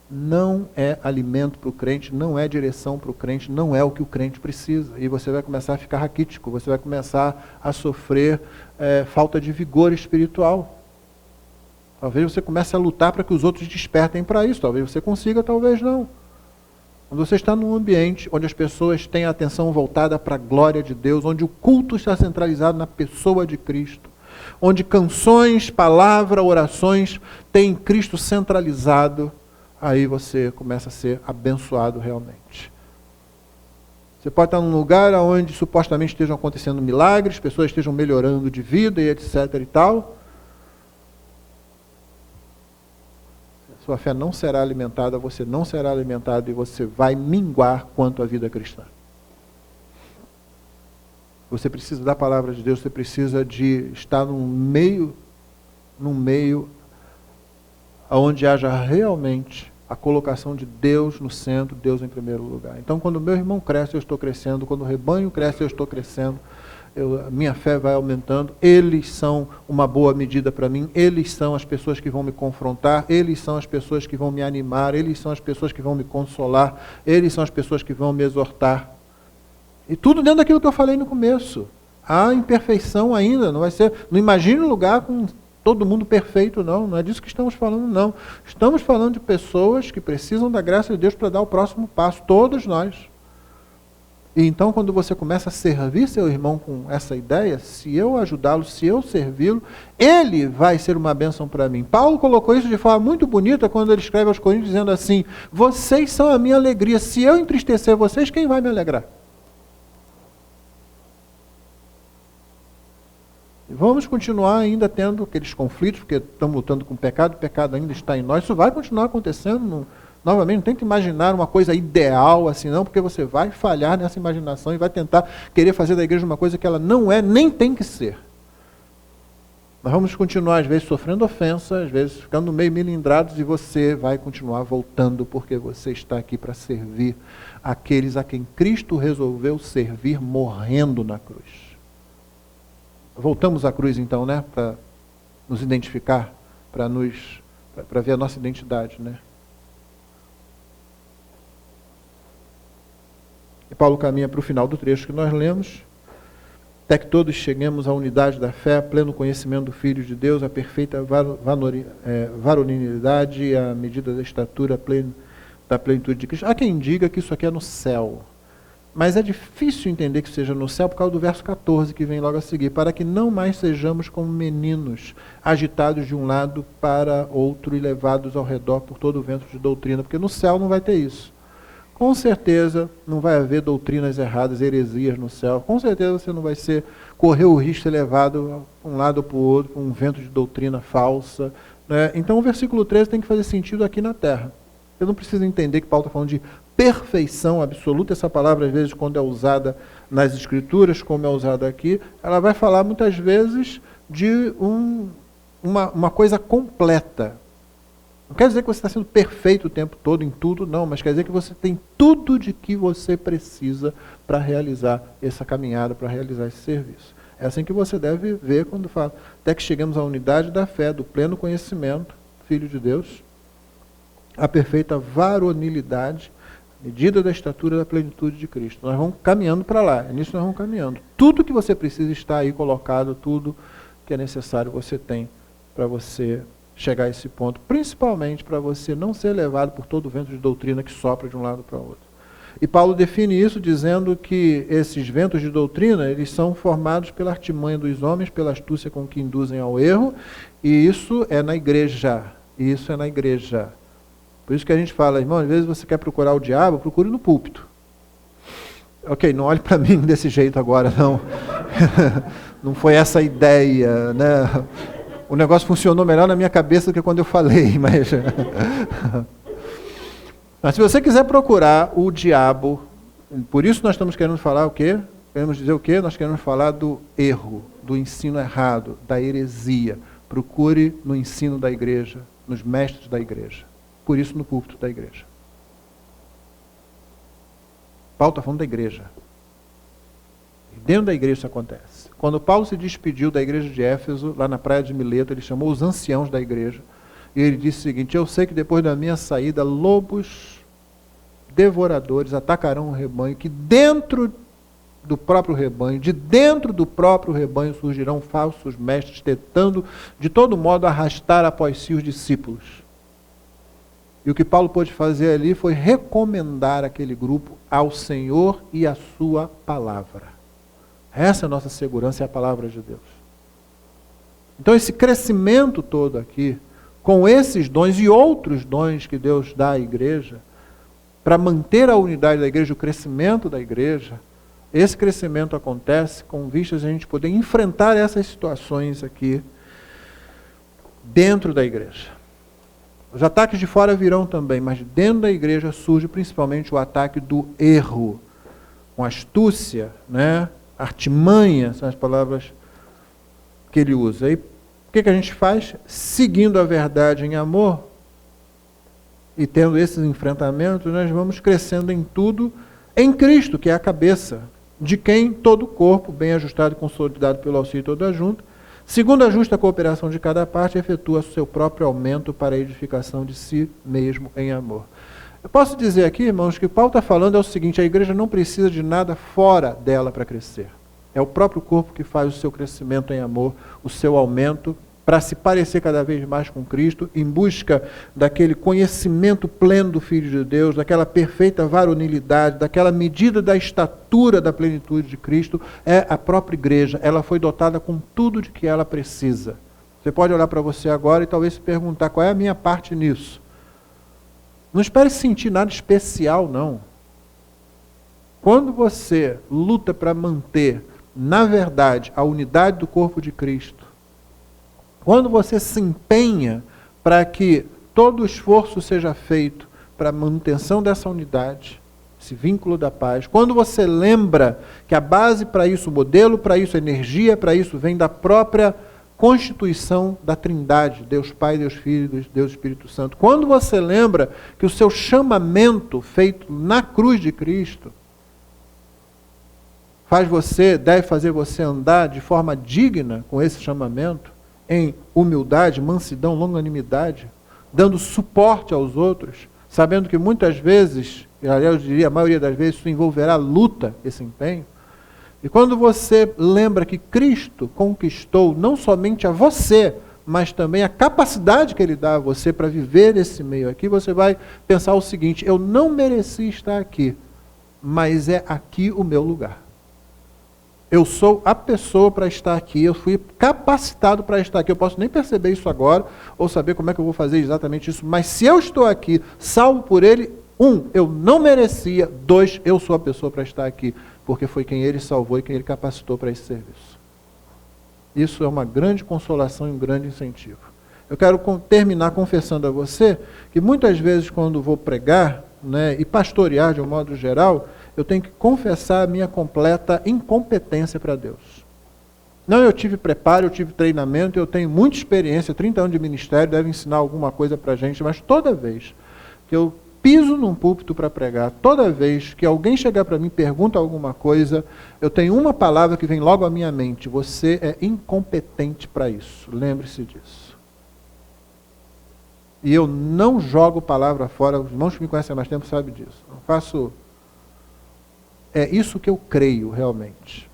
[SPEAKER 1] Não é alimento para o crente, não é direção para o crente, não é o que o crente precisa. E você vai começar a ficar raquítico, você vai começar a sofrer falta de vigor espiritual. Talvez você comece a lutar para que os outros despertem para isso. Talvez você consiga, talvez não. Quando você está num ambiente onde as pessoas têm a atenção voltada para a glória de Deus, onde o culto está centralizado na pessoa de Cristo, onde canções, palavra, orações têm Cristo centralizado, aí você começa a ser abençoado realmente. Você pode estar num lugar onde supostamente estejam acontecendo milagres, pessoas estejam melhorando de vida e etc. e tal. Sua fé não será alimentada, você não será alimentado e você vai minguar quanto à vida cristã. Você precisa da palavra de Deus, você precisa de estar num meio onde haja realmente a colocação de Deus no centro, Deus em primeiro lugar. Então, quando o meu irmão cresce, eu estou crescendo. Quando o rebanho cresce, eu estou crescendo. A minha fé vai aumentando, eles são uma boa medida para mim, eles são as pessoas que vão me confrontar, eles são as pessoas que vão me animar, eles são as pessoas que vão me consolar, eles são as pessoas que vão me exortar. E tudo dentro daquilo que eu falei no começo. Há imperfeição ainda, não imagine um lugar com todo mundo perfeito, não é disso que estamos falando, não. Estamos falando de pessoas que precisam da graça de Deus para dar o próximo passo, todos nós. E então, quando você começa a servir seu irmão com essa ideia, se eu ajudá-lo, se eu servi-lo, ele vai ser uma bênção para mim. Paulo colocou isso de forma muito bonita quando ele escreve aos Coríntios, dizendo assim, vocês são a minha alegria, se eu entristecer vocês, quem vai me alegrar? E vamos continuar ainda tendo aqueles conflitos, porque estamos lutando com o pecado ainda está em nós, isso vai continuar acontecendo. Novamente, não tenta imaginar uma coisa ideal assim não, porque você vai falhar nessa imaginação e vai tentar querer fazer da igreja uma coisa que ela não é, nem tem que ser. Nós vamos continuar, às vezes, sofrendo ofensa, às vezes ficando meio melindrados, e você vai continuar voltando, porque você está aqui para servir aqueles a quem Cristo resolveu servir, morrendo na cruz. Voltamos à cruz, então, né? Para nos identificar, para ver a nossa identidade, né? E Paulo caminha para o final do trecho que nós lemos. até que todos cheguemos à unidade da fé, pleno conhecimento do Filho de Deus, a perfeita varonilidade e a medida da estatura da plenitude de Cristo. Há quem diga que isso aqui é no céu, mas é difícil entender que seja no céu por causa do verso 14, que vem logo a seguir, para que não mais sejamos como meninos, agitados de um lado para outro e levados ao redor por todo o vento de doutrina, porque no céu não vai ter isso. Com certeza não vai haver doutrinas erradas, heresias no céu. Com certeza você não vai correr o risco de ser levado para um lado ou para o outro, por um vento de doutrina falsa. Né? Então o versículo 13 tem que fazer sentido aqui na terra. Eu não preciso entender que Paulo está falando de perfeição absoluta. Essa palavra, às vezes, quando é usada nas Escrituras, como é usada aqui, ela vai falar muitas vezes de uma coisa completa. Não quer dizer que você está sendo perfeito o tempo todo em tudo, não, mas quer dizer que você tem tudo de que você precisa para realizar essa caminhada, para realizar esse serviço. É assim que você deve ver quando fala, até que chegamos à unidade da fé, do pleno conhecimento, Filho de Deus, a perfeita varonilidade, medida da estatura da plenitude de Cristo. Nós vamos caminhando para lá, é nisso que nós vamos caminhando. Tudo que você precisa está aí colocado, tudo que é necessário você tem para você chegar a esse ponto, principalmente para você não ser levado por todo o vento de doutrina que sopra de um lado para o outro. E Paulo define isso dizendo que esses ventos de doutrina, eles são formados pela artimanha dos homens, pela astúcia com que induzem ao erro, e isso é na igreja. Isso é na igreja. Por isso que a gente fala, irmão, às vezes você quer procurar o diabo, procure no púlpito. Ok, não olhe para mim desse jeito agora, não. Não foi essa a ideia, né? O negócio funcionou melhor na minha cabeça do que quando eu falei, mas... Mas se você quiser procurar o diabo, por isso nós estamos querendo falar o quê? Queremos dizer o quê? Nós queremos falar do erro, do ensino errado, da heresia. Procure no ensino da igreja, nos mestres da igreja. Por isso no púlpito da igreja. Paulo está falando da igreja. E dentro da igreja isso acontece. Quando Paulo se despediu da igreja de Éfeso, lá na praia de Mileto, ele chamou os anciãos da igreja. E ele disse o seguinte: eu sei que depois da minha saída, lobos devoradores atacarão o rebanho, que dentro do próprio rebanho, de dentro do próprio rebanho surgirão falsos mestres, tentando de todo modo arrastar após si os discípulos. E o que Paulo pôde fazer ali foi recomendar aquele grupo ao Senhor e à sua palavra. Essa é a nossa segurança, é a palavra de Deus. Então esse crescimento todo aqui, com esses dons e outros dons que Deus dá à igreja, para manter a unidade da igreja, o crescimento da igreja, esse crescimento acontece com vistas a gente poder enfrentar essas situações aqui dentro da igreja. Os ataques de fora virão também, mas dentro da igreja surge principalmente o ataque do erro, com astúcia, né? Artimanha, são as palavras que ele usa. E o que a gente faz? Seguindo a verdade em amor e tendo esses enfrentamentos, nós vamos crescendo em tudo em Cristo, que é a cabeça, de quem todo o corpo, bem ajustado e consolidado pelo auxílio de toda a junta, segundo a justa cooperação de cada parte, efetua seu próprio aumento para a edificação de si mesmo em amor. Eu posso dizer aqui, irmãos, que Paulo está falando é o seguinte: a igreja não precisa de nada fora dela para crescer. É o próprio corpo que faz o seu crescimento em amor, o seu aumento, para se parecer cada vez mais com Cristo, em busca daquele conhecimento pleno do Filho de Deus, daquela perfeita varonilidade, daquela medida da estatura da plenitude de Cristo. É a própria igreja, ela foi dotada com tudo de que ela precisa. Você pode olhar para você agora e talvez se perguntar: qual é a minha parte nisso? Não espere sentir nada especial, não. Quando você luta para manter, na verdade, a unidade do corpo de Cristo, quando você se empenha para que todo o esforço seja feito para a manutenção dessa unidade, esse vínculo da paz, quando você lembra que a base para isso, o modelo para isso, a energia para isso, vem da própria constituição da Trindade, Deus Pai, Deus Filho, Deus Espírito Santo. Quando você lembra que o seu chamamento feito na cruz de Cristo deve fazer você andar de forma digna com esse chamamento, em humildade, mansidão, longanimidade, dando suporte aos outros, sabendo que muitas vezes, eu diria a maioria das vezes, isso envolverá luta, esse empenho. E quando você lembra que Cristo conquistou não somente a você, mas também a capacidade que Ele dá a você para viver nesse meio aqui, você vai pensar o seguinte: eu não mereci estar aqui, mas é aqui o meu lugar. Eu sou a pessoa para estar aqui, eu fui capacitado para estar aqui. Eu posso nem perceber isso agora, ou saber como é que eu vou fazer exatamente isso, mas se eu estou aqui, salvo por Ele, 1, eu não merecia, 2, eu sou a pessoa para estar aqui, porque foi quem Ele salvou e quem Ele capacitou para esse serviço. Isso é uma grande consolação e um grande incentivo. Eu quero terminar confessando a você que muitas vezes quando vou pregar, né, e pastorear de um modo geral, eu tenho que confessar a minha completa incompetência para Deus. Não, eu tive preparo, eu tive treinamento, eu tenho muita experiência, 30 anos de ministério, deve ensinar alguma coisa para a gente, mas toda vez que eu piso num púlpito para pregar, toda vez que alguém chegar para mim e pergunta alguma coisa, eu tenho uma palavra que vem logo à minha mente: você é incompetente para isso. Lembre-se disso. E eu não jogo palavra fora, os irmãos que me conhecem há mais tempo sabem disso. Eu faço... É isso que eu creio realmente.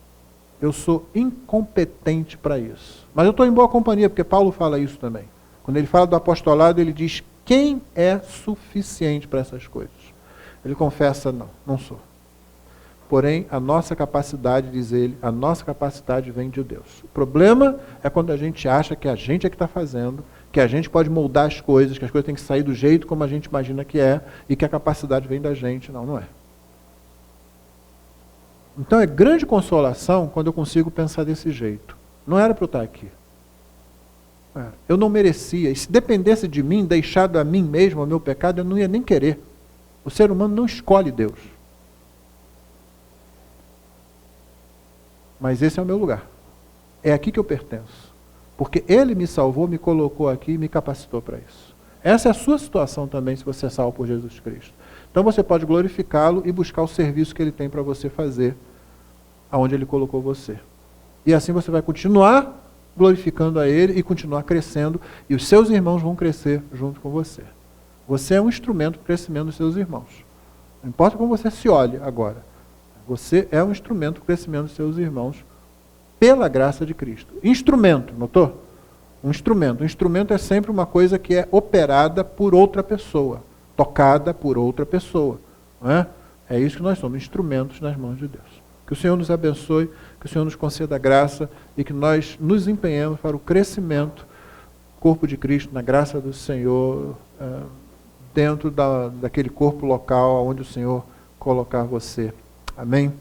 [SPEAKER 1] Eu sou incompetente para isso. Mas eu estou em boa companhia, porque Paulo fala isso também. Quando ele fala do apostolado, ele diz: quem é suficiente para essas coisas? Ele confessa: não sou. Porém, a nossa capacidade, diz ele, a nossa capacidade vem de Deus. O problema é quando a gente acha que a gente é que está fazendo, que a gente pode moldar as coisas, que as coisas têm que sair do jeito como a gente imagina que é, e que a capacidade vem da gente. Não, não é. Então é grande consolação quando eu consigo pensar desse jeito. Não era para eu estar aqui. Eu não merecia. E se dependesse de mim, deixado a mim mesmo, ao meu pecado, eu não ia nem querer. O ser humano não escolhe Deus. Mas esse é o meu lugar. É aqui que eu pertenço. Porque Ele me salvou, me colocou aqui e me capacitou para isso. Essa é a sua situação também, se você é salvo por Jesus Cristo. Então você pode glorificá-lo e buscar o serviço que Ele tem para você fazer, aonde Ele colocou você. E assim você vai continuar glorificando a Ele e continuar crescendo, e os seus irmãos vão crescer junto com você. Você é um instrumento para o crescimento dos seus irmãos. Não importa como você se olhe agora. Você é um instrumento para o crescimento dos seus irmãos pela graça de Cristo. Instrumento, notou? Um instrumento. Um instrumento é sempre uma coisa que é operada por outra pessoa, tocada por outra pessoa. Não é? É isso que nós somos, instrumentos nas mãos de Deus. Que o Senhor nos abençoe, que o Senhor nos conceda graça e que nós nos empenhemos para o crescimento do corpo de Cristo, na graça do Senhor, dentro daquele corpo local onde o Senhor colocar você. Amém?